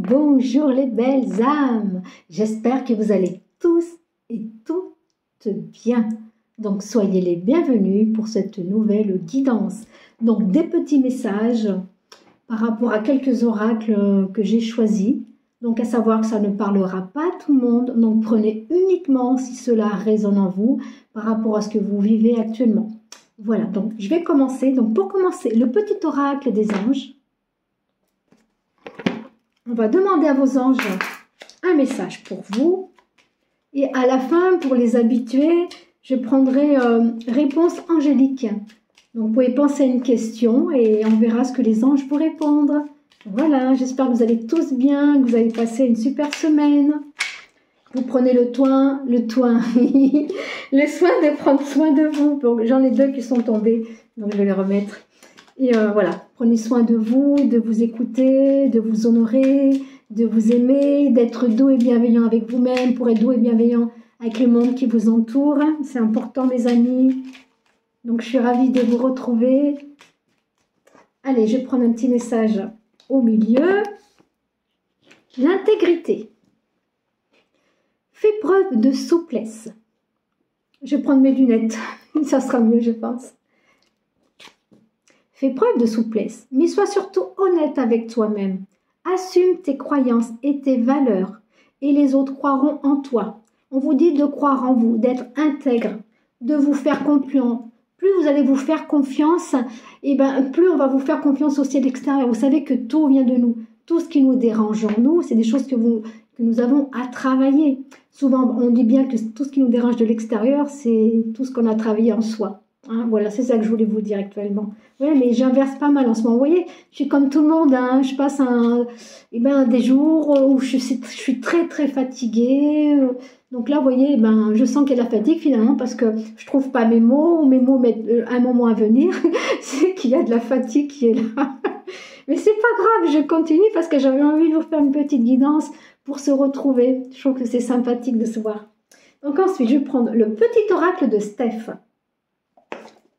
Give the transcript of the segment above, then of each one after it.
Bonjour les belles âmes, j'espère que vous allez tous et toutes bien. Donc soyez les bienvenus pour cette nouvelle guidance. Donc des petits messages par rapport à quelques oracles que j'ai choisis. Donc à savoir que ça ne parlera pas à tout le monde, donc prenez uniquement si cela résonne en vous par rapport à ce que vous vivez actuellement. Voilà, donc je vais commencer. Donc pour commencer, le petit oracle des anges. On va demander à vos anges un message pour vous. Et à la fin, pour les habitués, je prendrai réponse angélique. Donc vous pouvez penser à une question et on verra ce que les anges vous répondre. Voilà, j'espère que vous allez tous bien, que vous allez passer une super semaine. Vous prenez le soin de prendre soin de vous. J'en ai deux qui sont tombés, donc je vais les remettre. Et voilà, prenez soin de vous écouter, de vous honorer, de vous aimer, d'être doux et bienveillant avec vous-même pour être doux et bienveillant avec le monde qui vous entoure. C'est important, mes amis. Donc, je suis ravie de vous retrouver. Allez, je vais prendre un petit message au milieu. L'intégrité. Fais preuve de souplesse. Je vais prendre mes lunettes. Ça sera mieux, je pense. Fais preuve de souplesse, mais sois surtout honnête avec toi-même. Assume tes croyances et tes valeurs, et les autres croiront en toi. On vous dit de croire en vous, d'être intègre, de vous faire confiance. Plus vous allez vous faire confiance, et plus on va vous faire confiance aussi à l'extérieur. Vous savez que tout vient de nous. Tout ce qui nous dérange en nous, c'est des choses que nous avons à travailler. Souvent, on dit bien que tout ce qui nous dérange de l'extérieur, c'est tout ce qu'on a travaillé en soi. Hein, voilà, c'est ça que je voulais vous dire actuellement. Oui, mais j'inverse pas mal en ce moment. Vous voyez, je suis comme tout le monde. Hein, je passe des jours où je suis très très fatiguée. Donc là, vous voyez, je sens qu'il y a de la fatigue finalement parce que je trouve pas mes mots. Mes mots mettent un moment à venir. C'est qu'il y a de la fatigue qui est là. Mais c'est pas grave, je continue parce que j'avais envie de vous faire une petite guidance pour se retrouver. Je trouve que c'est sympathique de se voir. Donc ensuite, je vais prendre le petit oracle de Steph.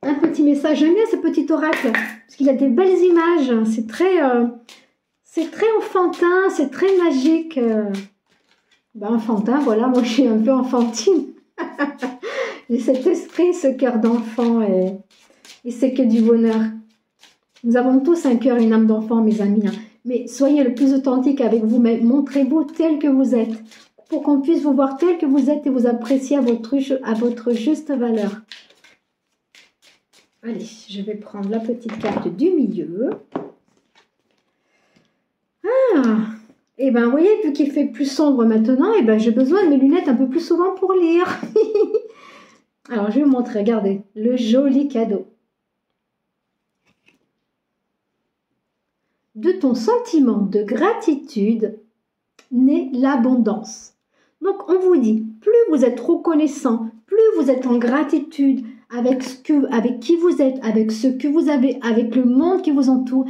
Un petit message. J'aime bien ce petit oracle parce qu'il a des belles images. C'est très enfantin, c'est très magique. Enfantin, voilà, moi je suis un peu enfantine. J'ai cet esprit, ce cœur d'enfant et c'est que du bonheur. Nous avons tous un cœur et une âme d'enfant, mes amis. Hein. Mais soyez le plus authentique avec vous-même. Montrez-vous tel que vous êtes pour qu'on puisse vous voir tel que vous êtes et vous apprécier à votre juste valeur. Allez, je vais prendre la petite carte du milieu. Et vous voyez, vu qu'il fait plus sombre maintenant, j'ai besoin de mes lunettes un peu plus souvent pour lire. Alors, je vais vous montrer, regardez, le joli cadeau. De ton sentiment de gratitude naît l'abondance. Donc, on vous dit, plus vous êtes reconnaissant, plus vous êtes en gratitude avec qui vous êtes, avec ce que vous avez, avec le monde qui vous entoure,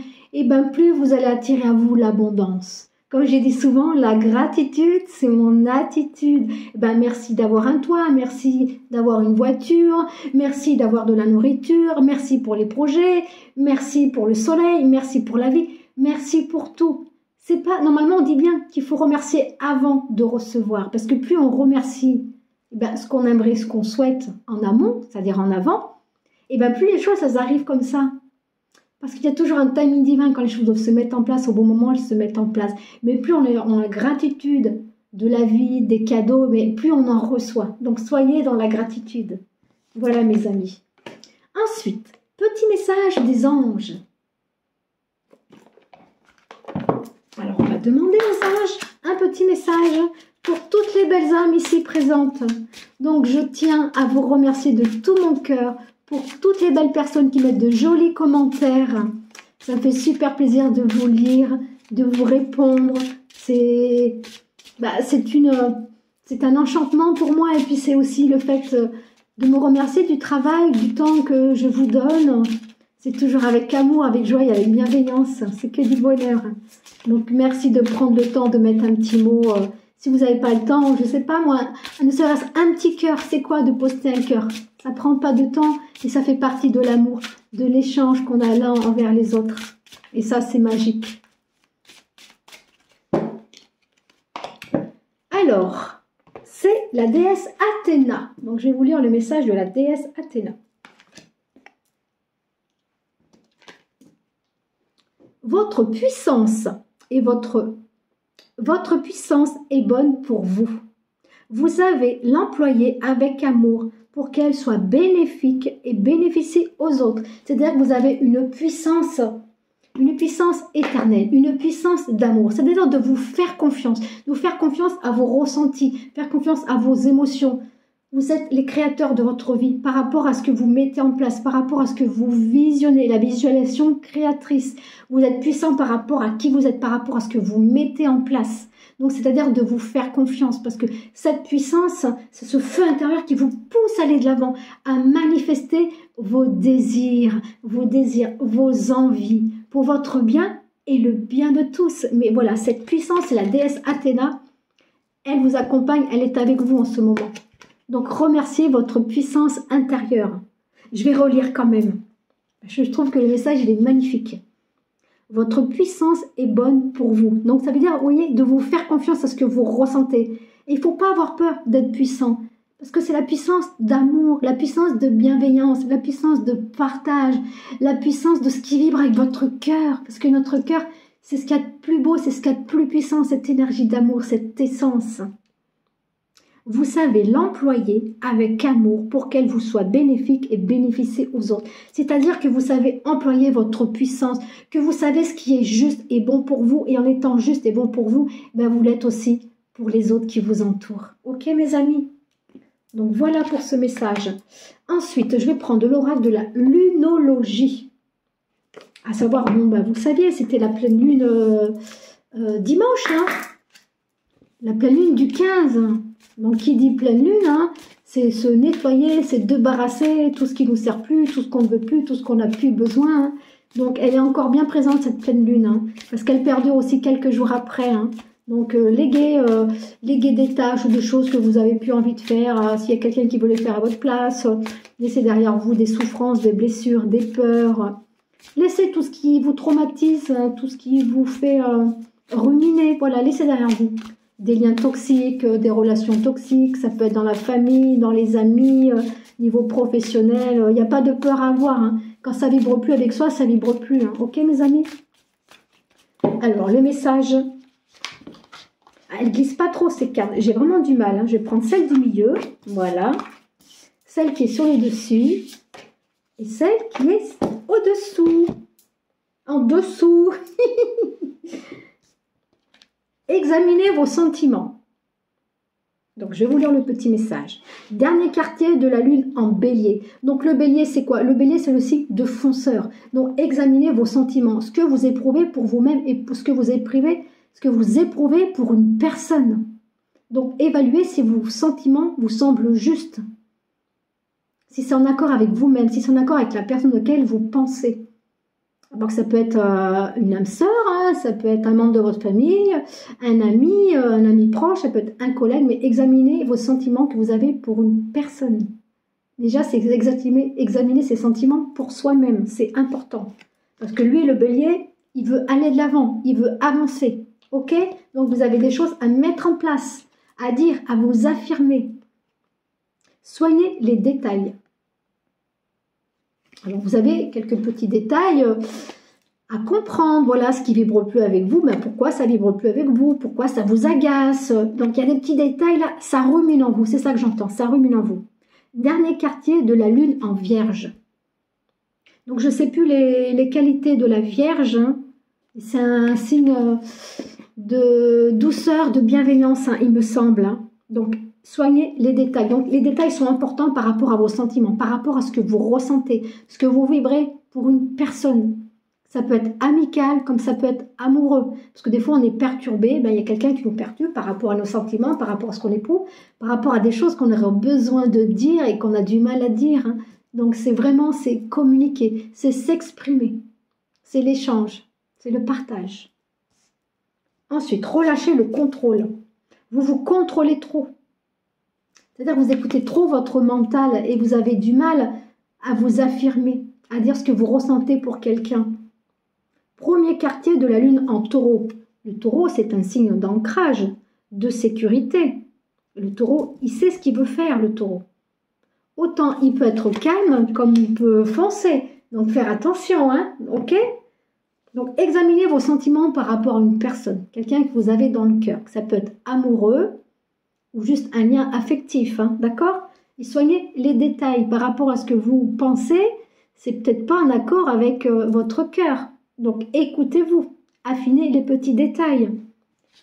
plus vous allez attirer à vous l'abondance. Comme j'ai dit souvent, la gratitude, c'est mon attitude. Merci d'avoir un toit, merci d'avoir une voiture, merci d'avoir de la nourriture, merci pour les projets, merci pour le soleil, merci pour la vie, merci pour tout. C'est pas, normalement, on dit bien qu'il faut remercier avant de recevoir, parce que plus on remercie ce qu'on aimerait, ce qu'on souhaite en amont, c'est-à-dire en avant, plus les choses, ça arrive comme ça. Parce qu'il y a toujours un timing divin quand les choses doivent se mettre en place, au bon moment, elles se mettent en place. Mais plus on a gratitude de la vie, des cadeaux, mais plus on en reçoit. Donc, soyez dans la gratitude. Voilà, mes amis. Ensuite, petit message des anges. Alors, on va demander aux anges un petit message pour toutes les belles âmes ici présentes. Donc, je tiens à vous remercier de tout mon cœur pour toutes les belles personnes qui mettent de jolis commentaires. Ça me fait super plaisir de vous lire, de vous répondre. C'est un enchantement pour moi. Et puis, c'est aussi le fait de me remercier du travail, du temps que je vous donne. C'est toujours avec amour, avec joie et avec bienveillance. C'est que du bonheur. Donc, merci de prendre le temps de mettre un petit mot. Si vous n'avez pas le temps, je ne sais pas moi, ne serait-ce un petit cœur, c'est quoi de poster un cœur? Ça ne prend pas de temps et ça fait partie de l'amour, de l'échange qu'on a l'un envers les autres. Et ça, c'est magique. Alors, c'est la déesse Athéna. Donc, je vais vous lire le message de la déesse Athéna. Votre puissance et votre puissance est bonne pour vous. Vous avez l'employer avec amour pour qu'elle soit bénéfique et bénéficie aux autres. C'est-à-dire que vous avez une puissance éternelle, une puissance d'amour. C'est-à-dire de vous faire confiance à vos ressentis, faire confiance à vos émotions. Vous êtes les créateurs de votre vie par rapport à ce que vous mettez en place, par rapport à ce que vous visionnez, la visualisation créatrice. Vous êtes puissant par rapport à qui vous êtes, par rapport à ce que vous mettez en place. Donc, c'est-à-dire de vous faire confiance parce que cette puissance, c'est ce feu intérieur qui vous pousse à aller de l'avant, à manifester vos désirs, vos envies pour votre bien et le bien de tous. Mais voilà, cette puissance, c'est la déesse Athéna. Elle vous accompagne, elle est avec vous en ce moment. Donc, remerciez votre puissance intérieure. Je vais relire quand même. Je trouve que le message, il est magnifique. Votre puissance est bonne pour vous. Donc, ça veut dire, vous voyez, de vous faire confiance à ce que vous ressentez. Et il ne faut pas avoir peur d'être puissant. Parce que c'est la puissance d'amour, la puissance de bienveillance, la puissance de partage, la puissance de ce qui vibre avec votre cœur. Parce que notre cœur, c'est ce qu'il y a de plus beau, c'est ce qu'il y a de plus puissant, cette énergie d'amour, cette essence. Vous savez l'employer avec amour pour qu'elle vous soit bénéfique et bénéficie aux autres. C'est-à-dire que vous savez employer votre puissance, que vous savez ce qui est juste et bon pour vous. Et en étant juste et bon pour vous, ben vous l'êtes aussi pour les autres qui vous entourent. Ok mes amis? Donc voilà pour ce message. Ensuite, je vais prendre l'oracle de la lunologie. À savoir, bon, ben, vous saviez, c'était la pleine lune dimanche, hein, la pleine lune du 15. Donc, qui dit pleine lune, hein, c'est se nettoyer, c'est débarrasser tout ce qui ne nous sert plus, tout ce qu'on ne veut plus, tout ce qu'on n'a plus besoin. Hein. Donc, elle est encore bien présente, cette pleine lune, hein, parce qu'elle perdure aussi quelques jours après. Hein. Donc, léguer des tâches ou des choses que vous n'avez plus envie de faire. S'il y a quelqu'un qui veut les faire à votre place, laissez derrière vous des souffrances, des blessures, des peurs. Laissez tout ce qui vous traumatise, tout ce qui vous fait ruminer. Voilà, laissez derrière vous. Des liens toxiques, des relations toxiques, ça peut être dans la famille, dans les amis, niveau professionnel. Il n'y a pas de peur à avoir. Hein. Quand ça vibre plus avec soi, ça vibre plus. Hein. Ok, mes amis? Alors, le message, elle glisse pas trop ces cartes. J'ai vraiment du mal. Hein. Je vais prendre celle du milieu. Voilà. Celle qui est sur le dessus. Et celle qui est au-dessous. En dessous. Examinez vos sentiments. Donc, je vais vous lire le petit message. Dernier quartier de la lune en bélier. Donc, le bélier, c'est quoi? Le bélier, c'est le signe de fonceur. Donc, examinez vos sentiments. Ce que vous éprouvez pour vous-même et ce que vous éprouvez pour une personne. Donc, évaluez si vos sentiments vous semblent justes. Si c'est en accord avec vous-même, si c'est en accord avec la personne auquel vous pensez. Donc ça peut être une âme sœur, hein, ça peut être un membre de votre famille, un ami proche, ça peut être un collègue, mais examinez vos sentiments que vous avez pour une personne. Déjà, c'est examiner ses sentiments pour soi-même, c'est important. Parce que lui, le bélier, il veut aller de l'avant, il veut avancer. Ok? Donc vous avez des choses à mettre en place, à dire, à vous affirmer. Soignez les détails. Alors, vous avez quelques petits détails à comprendre. Voilà, ce qui ne vibre plus avec vous, mais pourquoi ça ne vibre plus avec vous, pourquoi ça vous agace. Donc, il y a des petits détails là, ça rumine en vous, c'est ça que j'entends, ça rumine en vous. Dernier quartier de la lune en vierge. Donc, je ne sais plus les qualités de la vierge. Hein. C'est un signe de douceur, de bienveillance, hein, il me semble. Hein. Donc, soignez les détails. Donc, les détails sont importants par rapport à vos sentiments, par rapport à ce que vous ressentez, ce que vous vibrez pour une personne. Ça peut être amical, comme ça peut être amoureux. Parce que des fois, on est perturbé. Ben, il y a quelqu'un qui nous perturbe par rapport à nos sentiments, par rapport à ce qu'on éprouve, par rapport à des choses qu'on aurait besoin de dire et qu'on a du mal à dire. Hein. Donc, c'est communiquer, c'est s'exprimer. C'est l'échange, c'est le partage. Ensuite, relâchez le contrôle. Vous vous contrôlez trop. C'est-à-dire que vous écoutez trop votre mental et vous avez du mal à vous affirmer, à dire ce que vous ressentez pour quelqu'un. Premier quartier de la lune en taureau. Le taureau, c'est un signe d'ancrage, de sécurité. Le taureau, il sait ce qu'il veut faire, le taureau. Autant il peut être calme, comme il peut foncer. Donc, faire attention, hein, ok? Donc, examinez vos sentiments par rapport à une personne, quelqu'un que vous avez dans le cœur. Ça peut être amoureux ou juste un lien affectif, hein, d'accord? Et soignez les détails par rapport à ce que vous pensez. C'est peut-être pas en accord avec votre cœur. Donc, écoutez-vous, affinez les petits détails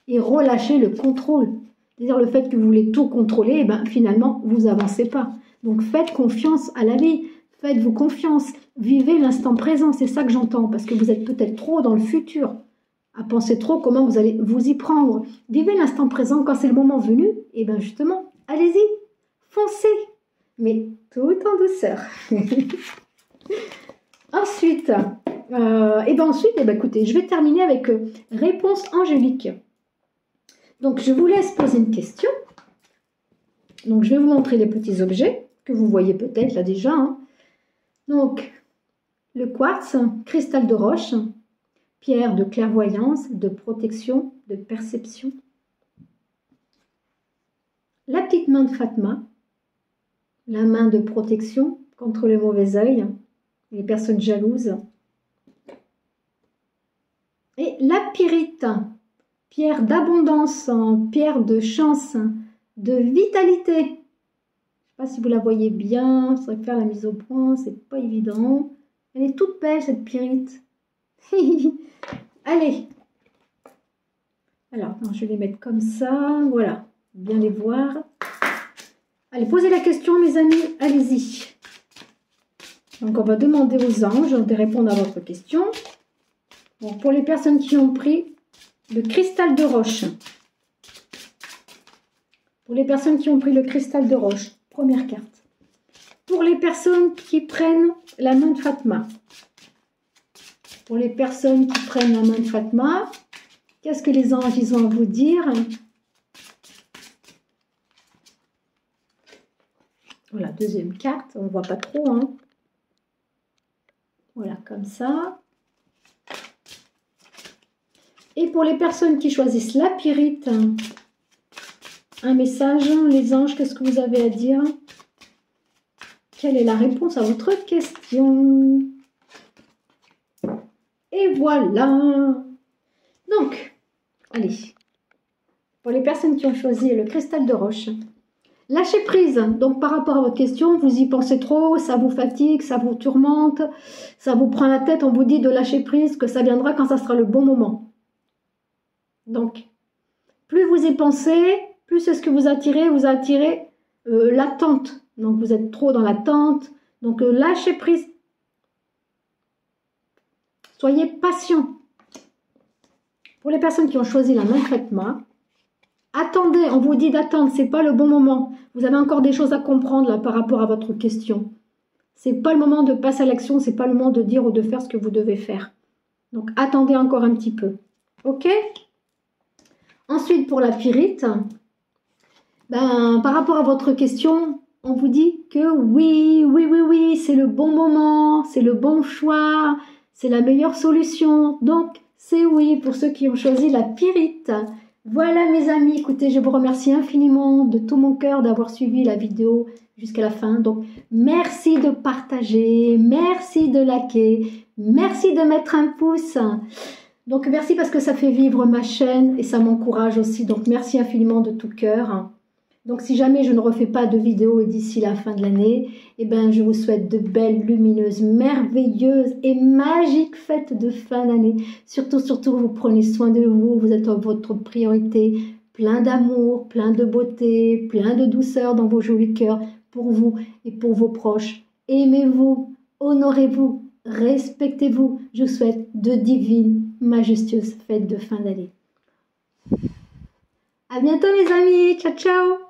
et relâchez le contrôle. C'est-à-dire le fait que vous voulez tout contrôler, eh ben, finalement, vous avancez pas. Donc, faites confiance à la vie. Faites-vous confiance. Vivez l'instant présent. C'est ça que j'entends. Parce que vous êtes peut-être trop dans le futur. À penser trop comment vous allez vous y prendre. Vivez l'instant présent quand c'est le moment venu. Et bien justement, allez-y. Foncez. Mais tout en douceur. Ensuite, écoutez, je vais terminer avec réponse angélique. Donc, je vous laisse poser une question. Donc, je vais vous montrer les petits objets que vous voyez peut-être là déjà. Hein. Donc, le quartz, cristal de roche, pierre de clairvoyance, de protection, de perception. La petite main de Fatma, la main de protection contre le mauvais œil, les personnes jalouses. Et la pyrite, pierre d'abondance, pierre de chance, de vitalité. Je ne sais pas si vous la voyez bien, il faudrait faire la mise au point, c'est pas évident. Elle est toute belle cette pyrite. Allez. Alors, je vais les mettre comme ça, voilà, bien les voir. Allez, posez la question mes amis, allez-y. Donc, on va demander aux anges de répondre à votre question. Bon, pour les personnes qui ont pris le cristal de roche. Pour les personnes qui ont pris le cristal de roche, première carte. Pour les personnes qui prennent la main de Fatma. Pour les personnes qui prennent la main de Fatma, qu'est-ce que les anges ils ont à vous dire? Voilà, deuxième carte, on ne voit pas trop. Hein. Voilà, comme ça. Et pour les personnes qui choisissent la pyrite, un message, les anges, qu'est-ce que vous avez à dire? Quelle est la réponse à votre question? Et voilà. Donc, allez. Pour les personnes qui ont choisi le cristal de roche, lâchez prise. Donc, par rapport à votre question, vous y pensez trop, ça vous fatigue, ça vous tourmente, ça vous prend la tête, on vous dit de lâcher prise, que ça viendra quand ça sera le bon moment. Donc, plus vous y pensez, plus c'est ce que vous attirez l'attente. Donc, vous êtes trop dans l'attente. Donc, lâchez prise. Soyez patient. Pour les personnes qui ont choisi la main de Fatma, attendez, on vous dit d'attendre, ce n'est pas le bon moment. Vous avez encore des choses à comprendre là par rapport à votre question. Ce n'est pas le moment de passer à l'action, ce n'est pas le moment de dire ou de faire ce que vous devez faire. Donc, attendez encore un petit peu. Ok? Ensuite, pour la pyrite, par rapport à votre question, on vous dit que oui, c'est le bon moment, c'est le bon choix, c'est la meilleure solution. Donc, c'est oui pour ceux qui ont choisi la pyrite. Voilà mes amis, écoutez, je vous remercie infiniment de tout mon cœur d'avoir suivi la vidéo jusqu'à la fin. Donc, merci de partager, merci de liker, merci de mettre un pouce. Donc, merci parce que ça fait vivre ma chaîne et ça m'encourage aussi. Donc, merci infiniment de tout cœur. Donc, si jamais je ne refais pas de vidéo d'ici la fin de l'année, eh ben, je vous souhaite de belles, lumineuses, merveilleuses et magiques fêtes de fin d'année. Surtout, vous prenez soin de vous, vous êtes votre priorité. Plein d'amour, plein de beauté, plein de douceur dans vos jolis cœurs pour vous et pour vos proches. Aimez-vous, honorez-vous, respectez-vous. Je vous souhaite de divines, majestueuses fêtes de fin d'année. À bientôt mes amis, ciao ciao.